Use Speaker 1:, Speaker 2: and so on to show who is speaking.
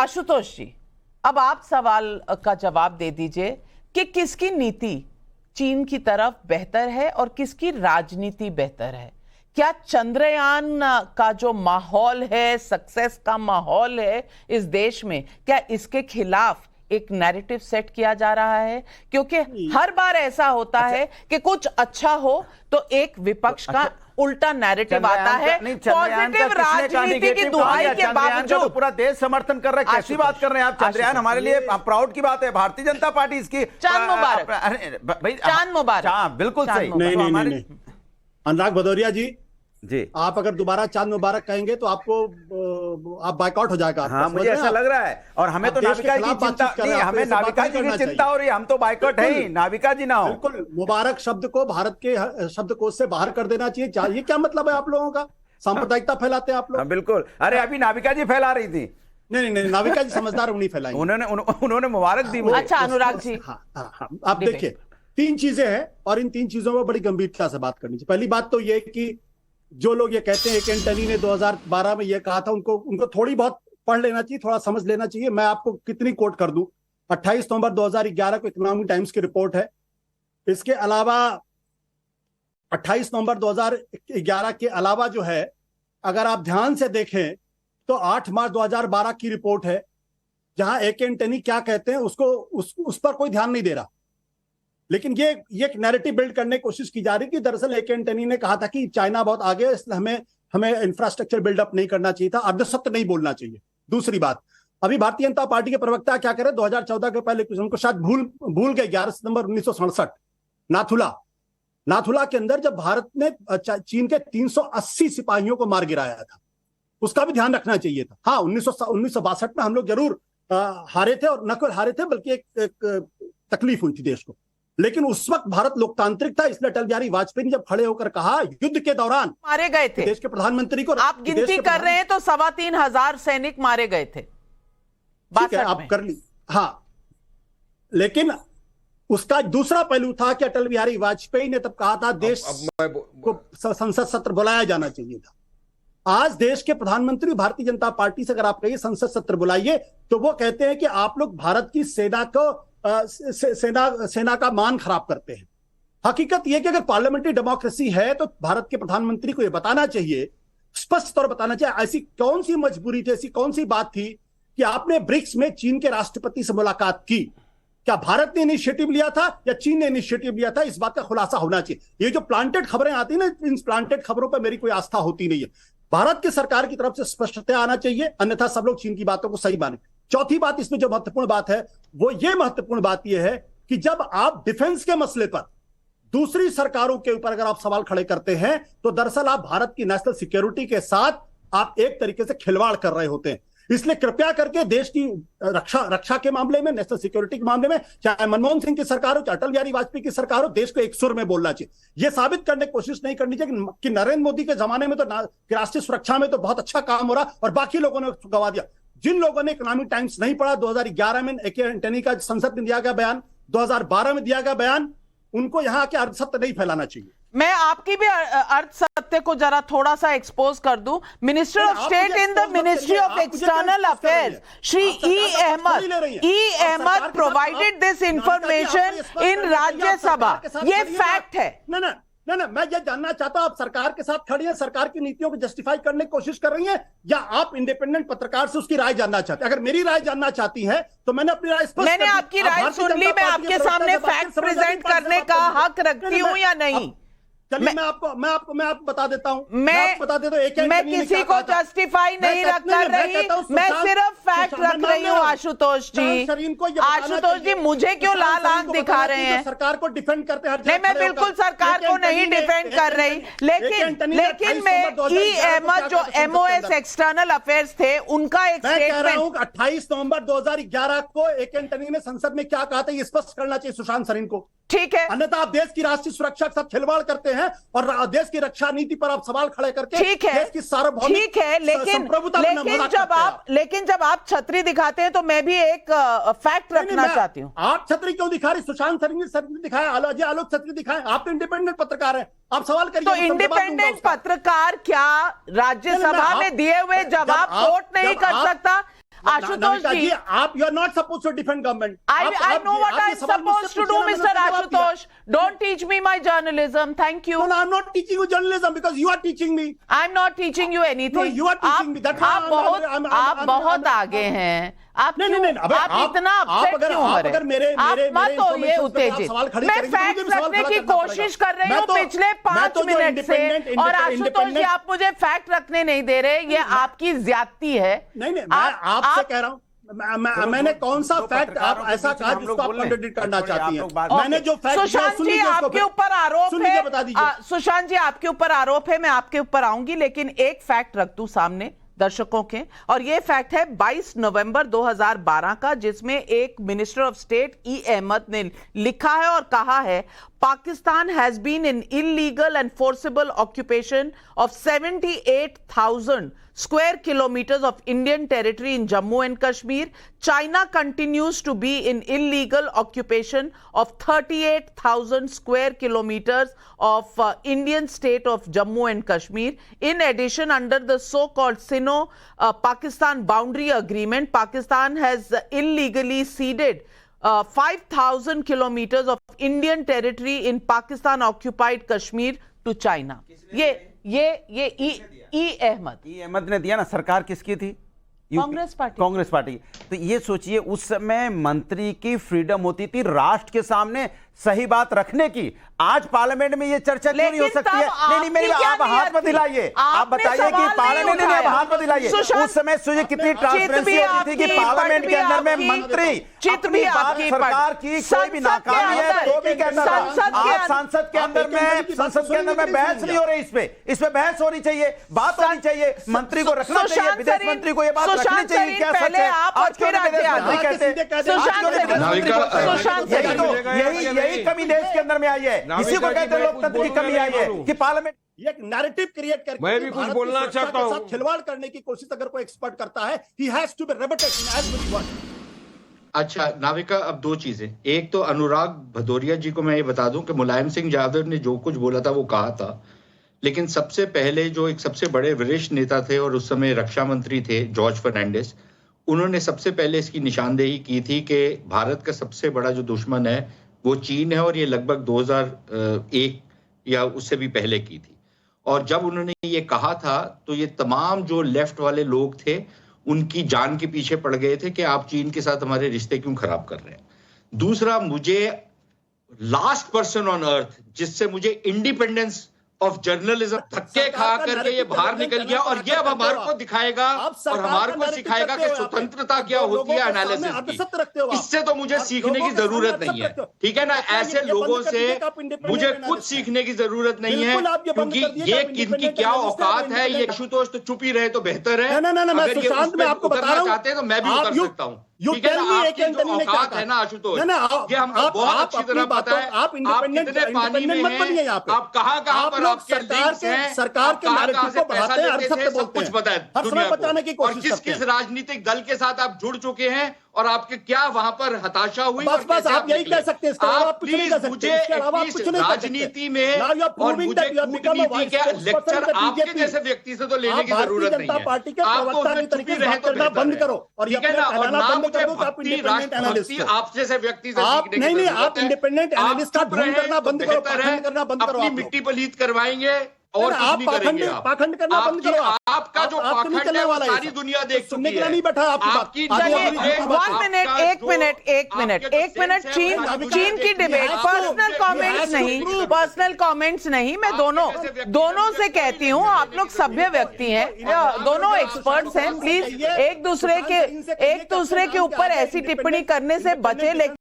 Speaker 1: आशुतोष जी, अब आप सवाल का जवाब दे दीजिए कि किसकी नीति चीन की तरफ बेहतर है और किसकी राजनीति बेहतर है। क्या चंद्रयान का जो माहौल है, सक्सेस का माहौल है इस देश में, क्या इसके खिलाफ एक नैरेटिव सेट किया जा रहा है? क्योंकि हर बार ऐसा होता है कि कुछ अच्छा हो तो एक विपक्ष का उल्टा नैरेटिव आता है। पॉजिटिव राजनीति की दुहाई के बावजूद
Speaker 2: तो पूरा देश समर्थन कर रहा है। कैसी बात कर रहे हैं आप? चंद्रयान हमारे लिए प्राउड की बात है। भारतीय जनता पार्टी इसकी
Speaker 1: चांद मुबारक, चांद मुबारक।
Speaker 2: बिल्कुल सही।
Speaker 3: नहीं, अनुराग भदौरिया जी, आप अगर दोबारा चांद मुबारक कहेंगे तो आपको आप बाइकआउट हो जाएगा।
Speaker 2: हाँ, मुझे ऐसा लग रहा है। और हमें तो नाविका जी की चिंता नहीं, हमें नाविका जी की चिंता हो रही है। हम तो बाइकआउट है ही, नाविका जी ना हो।
Speaker 3: बिल्कुल, मुबारक शब्द को भारत के शब्दकोश से बाहर कर देना चाहिए। ये क्या मतलब है आप लोगों का? सांप्रदायिकता फैलाते हैं आप लोग।
Speaker 2: बिल्कुल। अरे अभी नाविका जी फैला रही थी।
Speaker 3: नहीं, नाविका जी समझदार नहीं फैलाई,
Speaker 2: उन्होंने मुबारक दी मुझे।
Speaker 1: अच्छा अनुराग जी,
Speaker 3: आप देखिए, 3 चीजें हैं और इन 3 चीजों में बड़ी गंभीरता से बात करनी चाहिए। पहली बात तो ये कि जो लोग ये कहते हैं कि एंटनी ने 2012 में ये कहा था, उनको थोड़ी बहुत पढ़ लेना चाहिए, थोड़ा समझ लेना चाहिए। मैं आपको कितनी कोट कर दूं। 28 नवंबर 2011 को इकोनॉमिक टाइम्स की रिपोर्ट है। इसके अलावा 28 नवंबर 2011 के अलावा जो है, अगर आप ध्यान से देखें तो 8 मार्च 2012 की रिपोर्ट है, जहां एंटनी क्या कहते हैं उस पर कोई ध्यान नहीं दे रहा। लेकिन ये एक नैरेटिव बिल्ड करने की कोशिश की जा रही कि दरअसल एंटनी ने कहा था कि चाइना बहुत आगे है, इसलिए हमें इंफ्रास्ट्रक्चर बिल्डअप नहीं करना चाहिए था, अर्धसत्य नहीं बोलना चाहिए। दूसरी बात, अभी भारतीय जनता पार्टी के प्रवक्ता क्या करे, 2014 के पहले उनको शायद भूल गए 11 सितंबर 1967 नाथुला के अंदर जब भारत ने चीन के 380 सिपाहियों को मार गिराया था, उसका भी ध्यान रखना चाहिए था। हाँ, 1962 में हम लोग जरूर हारे थे, और न केवल हारे थे बल्कि एक तकलीफ हुई थी देश को। लेकिन उस वक्त भारत लोकतांत्रिक था, इसलिए अटल बिहारी वाजपेयी ने जब खड़े होकर कहा युद्ध के दौरान
Speaker 1: मारे गए थे
Speaker 3: देश के प्रधानमंत्री को,
Speaker 1: आप गिनती कर रहे हैं तो 3,500 सैनिक मारे गए थे।
Speaker 3: ठीक है, आप कर ली। हाँ, लेकिन उसका दूसरा पहलू था कि अटल बिहारी वाजपेयी ने तब कहा था देश को संसद सत्र बुलाया जाना चाहिए था। आज देश के प्रधानमंत्री भारतीय जनता पार्टी से अगर आप कहिए संसद सत्र बुलाइए, तो वो कहते हैं कि आप लोग भारत की सेना को सेना का मान खराब करते हैं। हकीकत यह कि अगर पार्लियामेंट्री डेमोक्रेसी है तो भारत के प्रधानमंत्री को यह बताना चाहिए, स्पष्ट तौर बताना चाहिए, ऐसी कौन सी मजबूरी थी, ऐसी कौन सी बात थी कि आपने ब्रिक्स में चीन के राष्ट्रपति से मुलाकात की। क्या भारत ने इनिशिएटिव लिया था या चीन ने इनिशिएटिव लिया था? इस बात का खुलासा होना चाहिए। ये जो प्लांटेड खबरें आती है ना, इन प्लांटेड खबरों पर मेरी कोई आस्था होती नहीं है। भारत की सरकार की तरफ से स्पष्टता आना चाहिए, अन्यथा सब लोग चीन की बातों को सही माने। चौथी बात, इसमें जो महत्वपूर्ण बात है वो ये महत्वपूर्ण बात यह है कि जब आप डिफेंस के मसले पर दूसरी सरकारों के ऊपर अगर आप सवाल खड़े करते हैं, तो दरअसल आप भारत की नेशनल सिक्योरिटी के साथ आप एक तरीके से खिलवाड़ कर रहे होते हैं। इसलिए कृपया करके देश की रक्षा के मामले में, नेशनल सिक्योरिटी के मामले में, चाहे मनमोहन सिंह की सरकार हो, चाहे अटल बिहारी वाजपेयी की सरकार हो, देश को एक सुर में बोलना चाहिए। यह साबित करने की कोशिश नहीं करनी चाहिए कि नरेंद्र मोदी के जमाने में तो राष्ट्रीय सुरक्षा में तो बहुत अच्छा काम हो रहा और बाकी लोगों ने गवा दिया। जिन लोगों ने इकोनॉमिक टाइम्स नहीं पढ़ा, 2011 में एंटनी का संसद में दिया गया बयान, 2012 में दिया गया बयान, उनको यहां के अर्धसत्य नहीं फैलाना चाहिए।
Speaker 1: मैं आपकी भी अर्थ सत्य को जरा थोड़ा सा एक्सपोज कर दूं। Minister of state in the ministry of external affairs Shri E Ahmed provided this information in Rajya Sabha. ये फैक्ट है।
Speaker 3: ना, मैं ये जानना चाहता हूं, आप सरकार के साथ खड़ी हैं, सरकार की नीतियों को जस्टिफाई करने की कोशिश कर रही हैं, या आप इंडिपेंडेंट पत्रकार से उसकी राय जानना चाहते हैं? अगर मेरी राय जानना चाहती हैं तो मैंने अपनी राय स्पष्ट,
Speaker 1: मैंने आपकी राय सुन ली, मैं आपके सामने फैक्ट प्रेजेंट करने का हक रखती हूं या नहीं?
Speaker 3: चलिए, मैं आपको बता देता हूं।
Speaker 1: मैं किसी को जस्टिफाई नहीं कर रही, मैं सिर्फ फैक्ट रख रही हूं। आशुतोष जी, मुझे क्यों लाल आंख दिखा रहे हैं?
Speaker 3: सरकार को डिफेंड करते हैं।
Speaker 1: नहीं, मैं बिल्कुल सरकार को नहीं डिफेंड कर रही, लेकिन मैं ई अहमद जो MOS एक्सटर्नल अफेयर्स थे, उनका एक स्टेटमेंट
Speaker 3: 28 नवंबर 2011 को एंटनी ने संसद में क्या कहा था, ये स्पष्ट करना चाहिए सुशांत सरीन को।
Speaker 1: ठीक है,
Speaker 3: अन्यथा आप देश की राष्ट्रीय सुरक्षा के साथ खिलवाड़ करते हैं और देश की रक्षा नीति पर आप सवाल खड़े करके
Speaker 1: ठीक है,
Speaker 3: देश की सार्वभौमिक,
Speaker 1: ठीक है, लेकिन जब आप छतरी दिखाते हैं तो मैं भी एक फैक्ट रखना चाहती हूं।
Speaker 3: आप छतरी क्यों दिखा रही? सुशांत सरीन ने छतरी दिखाया, आलोक छतरी दिखाए। आप तो इंडिपेंडेंट पत्रकार हैं, आप सवाल करिए।
Speaker 1: तो इंडिपेंडेंट पत्रकार क्या राज्यसभा में दिए हुए जवाब कोट नहीं कर सकता? आशुतोष जी,
Speaker 3: आप you are not suppose to defend government.
Speaker 1: I know what I'm supposed to do, Mr. Ashutosh. Don't teach me my journalism. Thank you.
Speaker 3: No, I'm not teaching you journalism because you are teaching me.
Speaker 1: I'm not teaching you anything.
Speaker 3: No, you are teaching me. That's why
Speaker 1: आप बहुत आगे हैं। आप
Speaker 3: नहीं,
Speaker 1: इतना upset क्यों हो रहे हैं? आप मत होइए उत्तेजित। मैं फैक्ट रखने की कोशिश कर रही हूँ पिछले 5 मिनट से, और आशुतोष जी आप मुझे फैक्ट रखने नहीं दे रहे। ये आपकी ज्यादती है।
Speaker 3: नहीं, मैं आपसे कह रहा हूँ, मैंने कौन सा फैक्ट आप ऐसा कहा जिसको आप कॉन्ट्रडिक्ट करना चाहती हैं? मैंने जो फैक्ट
Speaker 1: सुशांत जी आपके ऊपर आरोप है, सुशांत जी आपके ऊपर आरोप है, मैं आपके ऊपर आऊंगी, लेकिन एक फैक्ट रख दूं सामने दर्शकों के, और यह फैक्ट है 22 नवंबर 2012 का, जिसमें एक मिनिस्टर ऑफ स्टेट ई अहमद ने लिखा है और कहा है, Pakistan has been in illegal and forcible occupation of 78,000 square kilometers of Indian territory in Jammu and Kashmir. China continues to be in illegal occupation of 38,000 square kilometers of Indian state of Jammu and Kashmir. In addition, under the so-called Sino-Pakistan boundary agreement, Pakistan has illegally ceded 5,000 kilometers of Indian territory in Pakistan occupied Kashmir to China. ये ई
Speaker 2: अहमद ने दिया ना। सरकार किसकी थी? Congress party. तो ये सोचिए, उस समय मंत्री की फ्रीडम होती थी राष्ट्र के सामने सही बात रखने की। आज पार्लियामेंट में ये चर्चा क्यों नहीं हो सकती है? नहीं, मेरी आप हाथ मत हिलाइए। आप बताइए कि पार्लियामेंट में हाथ मत हिलाइए। उस समय सोचिए कितनी ट्रांसपेरेंसी होती थी कि पार्लियामेंट के अंदर में मंत्री अपनी बात सरकार की कोई भी नाकामी है तो भी कहता था। आज संसद के अंदर में बहस नहीं हो रही। इस पे बहस होनी चाहिए, बात होनी चाहिए, मंत्री को रखना चाहिए, विदेश मंत्री को ये बात रखनी चाहिए। क्या सच है? आज क्यों यही कमी देश के अंदर में आई है। इसी को कहते हैं लोकतंत्र की कमी आई है कि पार्लियामेंट एक नैरेटिव क्रिएट करके
Speaker 4: मैं भी कुछ बोलना चाहता हूं।
Speaker 3: खिलवाड़ करने की कोशिश अगर कोई एक्सपर्ट करता है, he has to be rebutted in as many words.
Speaker 5: अच्छा नाविका, अब दो चीजें। एक तो अनुराग भदौरिया जी को मैं ये बता दूं कि मुलायम सिंह यादव ने जो कुछ बोला था वो कहा था, लेकिन सबसे पहले जो एक सबसे बड़े वरिष्ठ नेता थे और उस समय रक्षा मंत्री थे जॉर्ज फर्नांडिस, उन्होंने सबसे पहले इसकी निशानदेही की थी कि भारत का सबसे बड़ा जो दुश्मन है वो चीन है, और ये लगभग 2001 या उससे भी पहले की थी। और जब उन्होंने ये कहा था तो ये तमाम जो लेफ्ट वाले लोग थे उनकी जान के पीछे पड़ गए थे कि आप चीन के साथ हमारे रिश्ते क्यों खराब कर रहे हैं। दूसरा, मुझे लास्ट पर्सन ऑन अर्थ जिससे मुझे इंडिपेंडेंस ऑफ जर्नलिज्म धक्के खा करके ये बाहर निकल गया, और ये अब हमारे को दिखाएगा और हमारे को सिखाएगा कि स्वतंत्रता क्या होती है एनालिसिस की। इससे तो मुझे सीखने की जरूरत नहीं है, ठीक है ना। ऐसे लोगों से मुझे कुछ सीखने की जरूरत नहीं है, क्योंकि ये किनकी क्या औकात है। ये आशुतोष तो चुप ही रहे तो बेहतर है। अगर ये उतरना चाहते हैं तो मैं भी उतर सकता हूँ, ठीक है ना। आपकी जो औकात है ना आशुतोष, ये हमको बहुत अच्छी तरह पता है। आप कितने पानी में हैं, आप कहाँ पर आपके लिंक्स हैं, सरकार के नैरेटिव को बढ़ाते हैं, सब कुछ पता है दुनिया को, और किस किस राजनीतिक दल के साथ आप जुड़ चुके हैं और आपके क्या वहां पर हताशा हुई।
Speaker 3: बस आप यही कह सकते हैं।
Speaker 5: आप प्लीज मुझे राजनीति में और मुझे कूटनीति के लेक्चर आपके जैसे व्यक्ति से तो लेने की जरूरत नहीं है। आप तो उसमें चुप ही रहे तो बंद करो, ठीक है ना। और ना मुझे भक्ति राष्ट्रभक्ति आप जैसे व्यक्ति से सीखने की जरूरत है।
Speaker 3: इंडिपेंडेंट एनालिस्ट का ढूंढ करना बंद करो,
Speaker 5: करना बंद करो। अपनी मिट्टी पलीत करवाएंगे और
Speaker 3: आप पाखंड करना बंद करो।
Speaker 5: आपका जो पाखंड है वो सारी दुनिया देख चुकी है।
Speaker 3: नहीं बैठा आपकी
Speaker 1: एक मिनट चीन की डिबेट, पर्सनल कमेंट्स नहीं। मैं दोनों से कहती हूँ, आप लोग सभ्य व्यक्ति हैं, दोनों एक्सपर्ट्स हैं, प्लीज एक दूसरे के ऊपर ऐसी टिप्पणी करने से बचे।